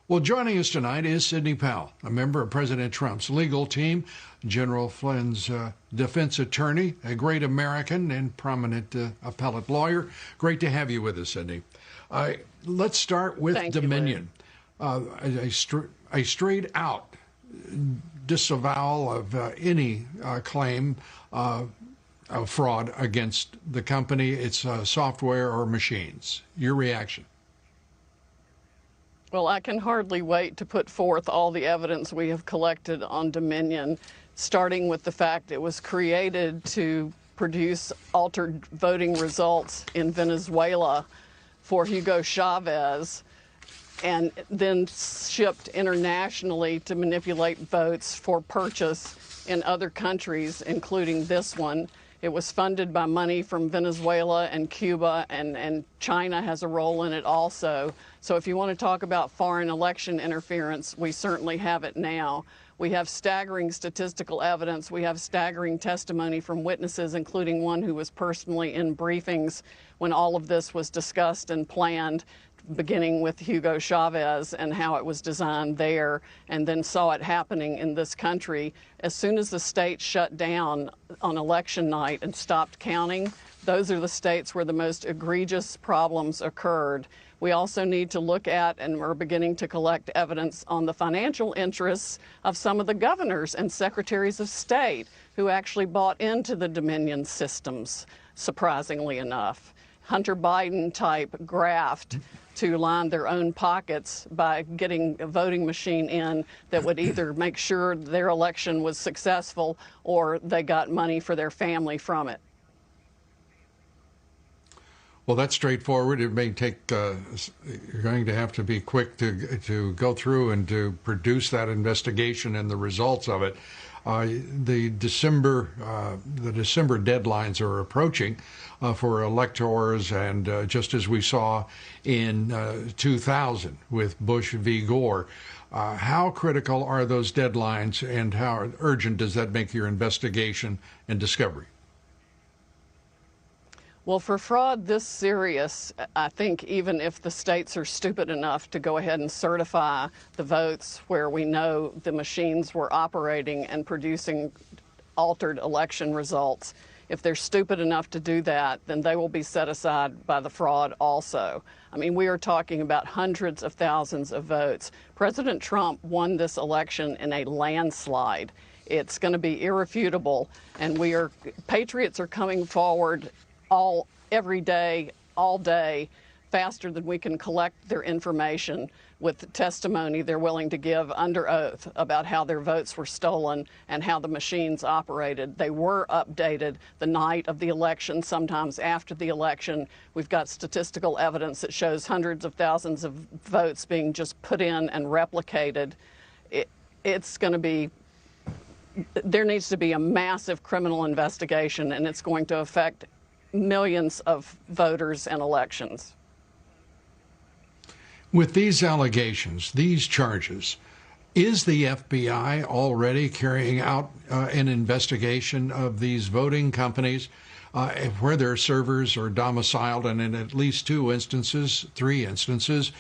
Well, joining us tonight is Sidney Powell, a member of President Trump's legal team, General Flynn's defense attorney, a great American and prominent appellate lawyer. Great to have you with us, Sidney. Let's start with Thank Dominion. A straight out disavowal of any claim of fraud against the company, its software or machines. Your reaction? Well, I can hardly wait to put forth all the evidence we have collected on Dominion, starting with the fact it was created to produce altered voting results in Venezuela for Hugo Chavez, and then shipped internationally to manipulate votes for purchase in other countries, including this one. It was funded by money from Venezuela and Cuba, and China has a role in it also. So if you want to talk about foreign election interference, we certainly have it now. We have staggering statistical evidence. We have staggering testimony from witnesses, including one who was personally in briefings when all of this was discussed and planned, beginning with Hugo Chavez and how it was designed there, and then saw it happening in this country. As soon as the state shut down on election night and stopped counting, those are the states where the most egregious problems occurred. We also need to look at, and we're beginning to collect evidence on the financial interests of some of the governors and secretaries of state who actually bought into the Dominion systems, surprisingly enough. Hunter Biden type graft to line their own pockets by getting a voting machine in that would either make sure their election was successful or they got money for their family from it. Well, that's straightforward. It may take, you're going to have to be quick to go through and to produce that investigation and the results of it. The December deadlines are approaching for electors, and just as we saw in 2000 with Bush v. Gore. How critical are those deadlines, and how urgent does that make your investigation and discovery? Well, for fraud this serious, I think even if the states are stupid enough to go ahead and certify the votes where we know the machines were operating and producing altered election results, if they're stupid enough to do that, then they will be set aside by the fraud also. I mean, we are talking about hundreds of thousands of votes. President Trump won this election in a landslide. It's going to be irrefutable, and patriots are coming forward every day, all day, faster than we can collect their information with testimony they're willing to give under oath about how their votes were stolen and how the machines operated. They were updated the night of the election, sometimes after the election. We've got statistical evidence that shows hundreds of thousands of votes being just put in and replicated. It's going to be, there needs to be a massive criminal investigation, and it's going to affect millions of voters and elections. With these allegations, these charges, is the FBI already carrying out an investigation of these voting companies where their servers are domiciled? And in at least three instances,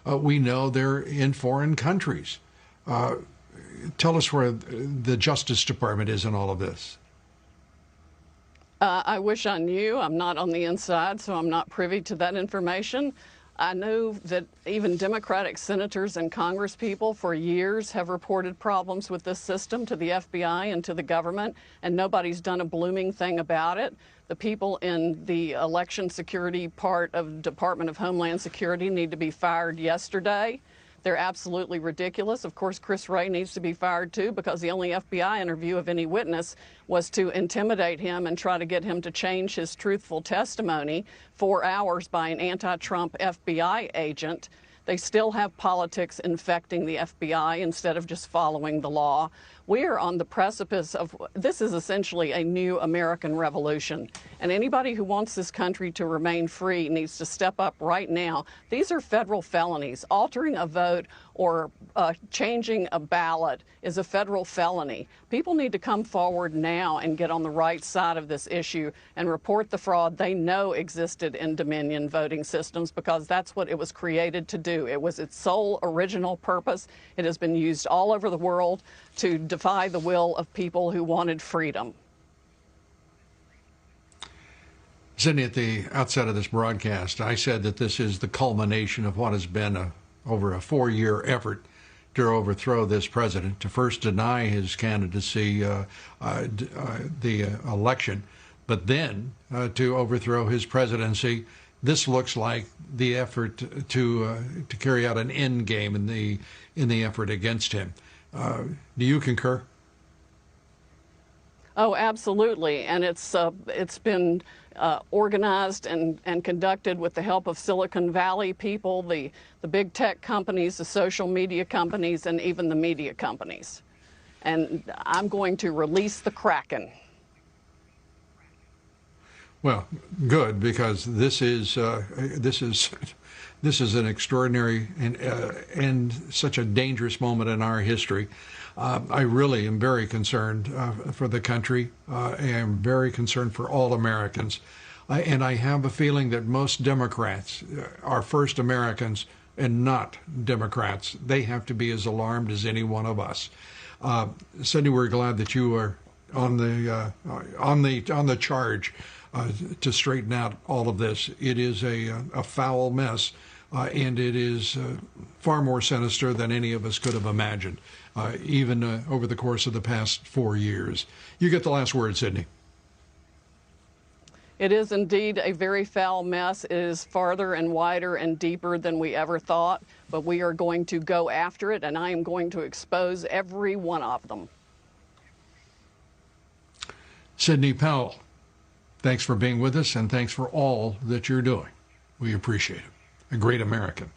we know they're in foreign countries. Tell us where the Justice Department is in all of this. I wish I knew. I'm not on the inside, so I'm not privy to that information. I know that even Democratic senators and congresspeople for years have reported problems with this system to the FBI and to the government, and nobody's done a blooming thing about it. The people in the election security part of Department of Homeland Security need to be fired yesterday. They're absolutely ridiculous. Of course, Chris Wray needs to be fired too, because the only FBI interview of any witness was to intimidate him and try to get him to change his truthful testimony 4 hours by an anti-Trump FBI agent. They still have politics infecting the FBI instead of just following the law. We are on the precipice of, this is essentially a new American revolution. And anybody who wants this country to remain free needs to step up right now. These are federal felonies. Altering a vote or changing a ballot is a federal felony. People need to come forward now and get on the right side of this issue and report the fraud they know existed in Dominion voting systems, because that's what it was created to do. It was its sole original purpose. It has been used all over the world to defy the will of people who wanted freedom. Sidney, at the outset of this broadcast, I said that this is the culmination of what has been over a 4-year effort to overthrow this president, to first deny his candidacy, the election, but then to overthrow his presidency. This looks like the effort to carry out an end game in the effort against him. Do you concur? Oh, absolutely, and it's been organized and conducted with the help of Silicon Valley people, the big tech companies, the social media companies, and even the media companies. And I'm going to release the Kraken. Well, good, because this is an extraordinary and such a dangerous moment in our history. I really am very concerned for the country. I am very concerned for all Americans. And I have a feeling that most Democrats are first Americans and not Democrats. They have to be as alarmed as any one of us. Sidney, we're glad that you are on the charge to straighten out all of this. It is a foul mess, and it is far more sinister than any of us could have imagined, even over the course of the past 4 years. You get the last word, Sidney. It is indeed a very foul mess. It is farther and wider and deeper than we ever thought, but we are going to go after it, and I am going to expose every one of them. Sidney Powell, thanks for being with us, and thanks for all that you're doing. We appreciate it. A great American.